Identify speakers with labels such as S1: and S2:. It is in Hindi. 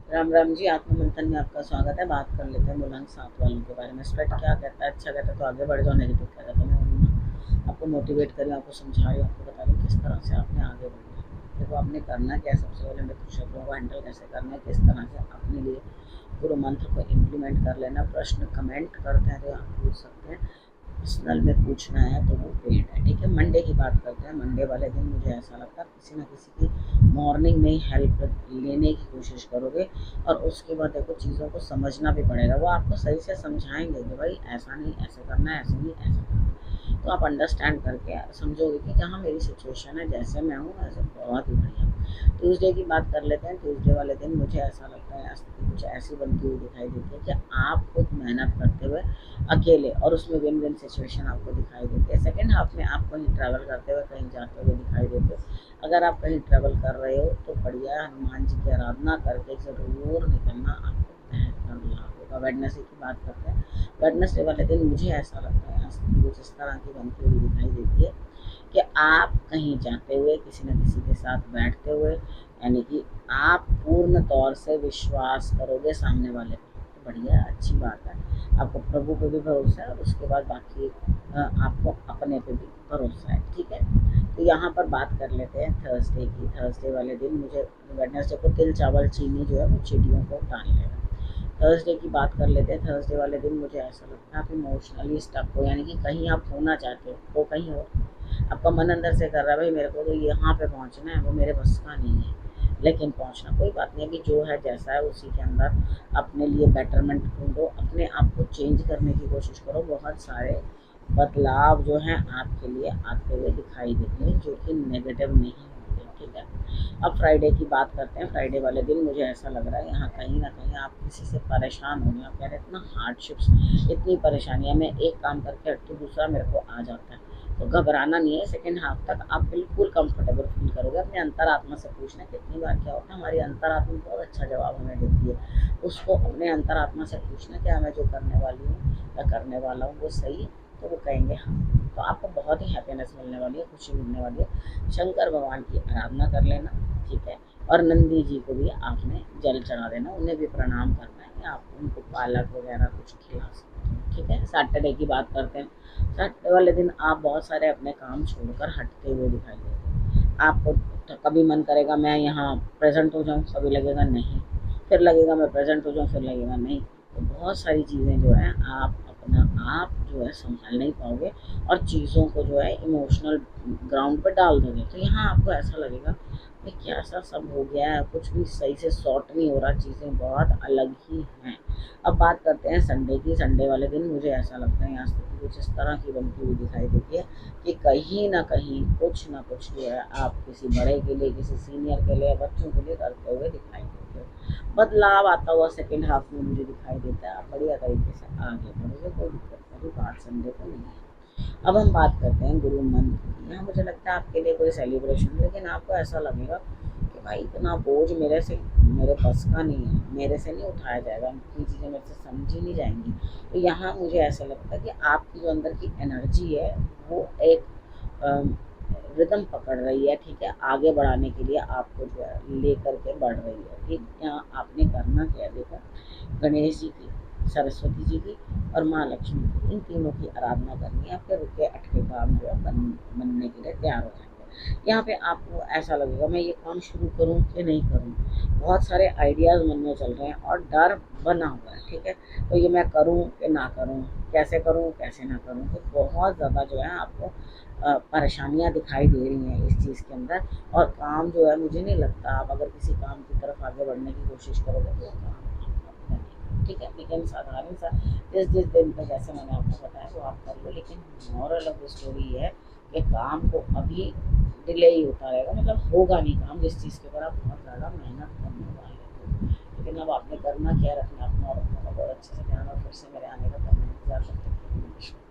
S1: राम राम जी। आत्ममंथन में आपका स्वागत है। बात कर लेते हैं मूलांक 7 वालों के बारे में। स्प्रेड क्या कहता है? अच्छा कहता है तो आगे बढ़ जाओ, नेगेटिव कहता है तो मैं वहीं आपको मोटिवेट करी, आपको समझा रही हूँ, आपको बता रही हूँ किस तरह से आपने आगे बढ़ना है। देखो, आपने करना क्या है, सबसे पहले मृत्यु शब्दों को हैंडल कैसे करना है, किस तरह से अपने लिए गुरु मंत्र को इम्प्लीमेंट कर लेना। प्रश्न कमेंट करते हैं तो आप पूछ सकते हैं, पर्सनल में पूछना है तो वो पेड है। ठीक है, मंडे की बात करते हैं। मंडे वाले दिन मुझे ऐसा लगता है किसी ना किसी की मॉर्निंग में ही हेल्प लेने की कोशिश करोगे, और उसके बाद देखो चीज़ों को समझना भी पड़ेगा। वो आपको सही से समझाएंगे कि भाई ऐसा नहीं ऐसे करना है, ऐसे नहीं ऐसे करना है। तो आप अंडरस्टैंड करके समझोगे कि हाँ, मेरी सिचुएशन है, जैसे मैं हूँ ऐसे। बहुत ही बढ़िया। ट्यूसडे की बात कर लेते हैं। ट्यूसडे वाले दिन मुझे ऐसा लगता है स्थिति कुछ ऐसी बनती हुई दिखाई देती है कि आप खुद मेहनत करते हुए अकेले, और उसमें विन विन सिचुएशन आपको दिखाई देती है। सेकेंड हाफ में आप कहीं ट्रैवल करते हुए, कहीं जाते हुए दिखाई देते हो। अगर आप कहीं ट्रैवल कर रहे हो तो बढ़िया हनुमान जी की आराधना करके ज़रूर निकलना, आपको बेहतर लाभ होगा। वेडनेसडे की बात करते हैं। वेडनेसडे वाले दिन मुझे ऐसा लगता है स्थिति कुछ इस तरह की बनती हुई दिखाई देती है कि आप कहीं जाते हुए, किसी न किसी के साथ बैठते हुए, यानी कि आप पूर्ण तौर से विश्वास करोगे सामने वाले पे, तो बढ़िया अच्छी बात है। आपको प्रभु पे भी भरोसा है, और उसके बाद बाकी आपको अपने पे भी भरोसा है। ठीक है, तो यहाँ पर बात कर लेते हैं थर्सडे की। थर्सडे वाले दिन मुझे, वेडनेसडे को तिल चावल चीनी जो है वो चिड़ियों को टाल लेगा। थर्सडे की बात कर लेते हैं। थर्सडे वाले दिन मुझे ऐसा लगता है आप इमोशनली स्टक हो, यानी कि कहीं आप होना चाहते हो कहीं और। आपका मन अंदर से कर रहा है भाई मेरे को तो यहाँ पे पहुँचना है, वो मेरे बस का नहीं है, लेकिन पहुँचना कोई बात नहीं। अभी जो है जैसा है उसी के अंदर अपने लिए बेटरमेंट ढूंढो, अपने आप को चेंज करने की कोशिश करो। बहुत सारे बदलाव जो हैं आपके लिए आते हुए दिखाई देते हैं, जो कि नेगेटिव नहीं होते। ठीक है, अब फ्राइडे की बात करते हैं। फ्राइडे वाले दिन मुझे ऐसा लग रहा है यहाँ कहीं ना कहीं आप किसी से परेशान होंगे। आप कह रहे हैं इतना हार्डशिप्स, इतनी परेशानियाँ, मैं एक काम करके हटती हूँ दूसरा मेरे को आ जाता है। तो घबराना नहीं है। सेकेंड हाफ तक आप बिल्कुल कंफर्टेबल फील करोगे। अपने अंतरात्मा से पूछना, कितनी बार क्या होता है हमारी अंतरात्मा बहुत अच्छा जवाब हमें देती है। उसको अपने अंतरात्मा से पूछना कि मैं जो करने वाली हूँ या करने वाला हूँ वो सही है, तो वो कहेंगे हाँ। तो आपको बहुत ही हैप्पीनेस मिलने वाली है, खुशी मिलने वाली है। शंकर भगवान की आराधना कर लेना। ठीक है, और नंदी जी को भी आपने जल चढ़ा देना, उन्हें भी प्रणाम करना है, या आप उनको पालक वगैरह कुछ खिला सकते हैं। ठीक है, सैटरडे की बात करते हैं। सैटरडे वाले दिन आप बहुत सारे अपने काम छोड़कर हटते हुए दिखाई देते हैं। आपको तो कभी मन करेगा मैं यहाँ प्रेजेंट हो जाऊँ, कभी लगेगा नहीं, फिर लगेगा मैं प्रेजेंट हो जाऊँ, फिर लगेगा नहीं। तो बहुत सारी चीज़ें जो है आप अपना आप जो है संभाल नहीं पाओगे, और चीज़ों को जो है इमोशनल ग्राउंड पर डाल दोगे। तो यहाँ आपको ऐसा लगेगा कि क्या सा सब हो गया है, कुछ भी सही से सॉर्ट नहीं हो रहा, चीज़ें बहुत अलग ही हैं। अब बात करते हैं संडे की। संडे वाले दिन मुझे ऐसा लगता है यहाँ स्थिति कुछ इस तरह की बनती हुई दिखाई देती है कि कहीं ना कुछ जो है आप किसी बड़े के लिए, किसी सीनियर के लिए, बच्चों के लिए करते हुए दिखाई देते हो। बदलाव आता हुआ सेकेंड हाफ में मुझे दिखाई देता है। आप बढ़िया तरीके से आगे बढ़ोगे, कोई दिक्कत वाली बात संडे को नहीं है। अब हम बात करते हैं गुरु मंत्र की। यहाँ मुझे लगता है आपके लिए कोई सेलिब्रेशन, लेकिन आपको ऐसा लगेगा कि भाई इतना बोझ मेरे बस का नहीं है, मेरे से नहीं उठाया जाएगा, इतनी चीज़ें मेरे से समझी नहीं जाएंगी। तो यहाँ मुझे ऐसा लगता है कि आपकी जो अंदर की एनर्जी है वो एक रिदम पकड़ रही है। ठीक है, आगे बढ़ाने के लिए आपको जो है लेकर के बढ़ रही है। ठीक, यहाँ आपने करना क्या है, देखो, गणेश जी की, सरस्वती जी की और माँ लक्ष्मी की, इन तीनों की आराधना करनी है। आपके रुके अटके काम जो है बनने के लिए तैयार हो जाएंगे। यहाँ पे आपको ऐसा लगेगा मैं ये काम शुरू करूँ कि नहीं करूँ। बहुत सारे आइडियाज़ मन में चल रहे हैं और डर बना हुआ है। ठीक है, तो ये मैं करूँ कि ना करूँ, कैसे करूँ कैसे ना करूँ। तो बहुत ज़्यादा जो है आपको परेशानियाँ दिखाई दे रही हैं इस चीज़ के अंदर। और काम जो है, मुझे नहीं लगता आप अगर किसी काम की तरफ आगे बढ़ने की कोशिश करोगे तो वो काम आपका बनेगा। ठीक है, लेकिन साधारण सा जिस जिस दिन पे जैसे मैंने आपको बताया वो आप कर लो। लेकिन मॉरल ऑफ द स्टोरी है कि काम को अभी डिले ही होता रहेगा, मतलब होगा नहीं काम जिस चीज़ के ऊपर आप बहुत ज़्यादा मेहनत करने वाले हो। लेकिन अब आपने करना क्या है, रखना अपना और अपना बहुत अच्छे से ध्यान, और फिर से मेरे आने का करना इंतजार करते हैं।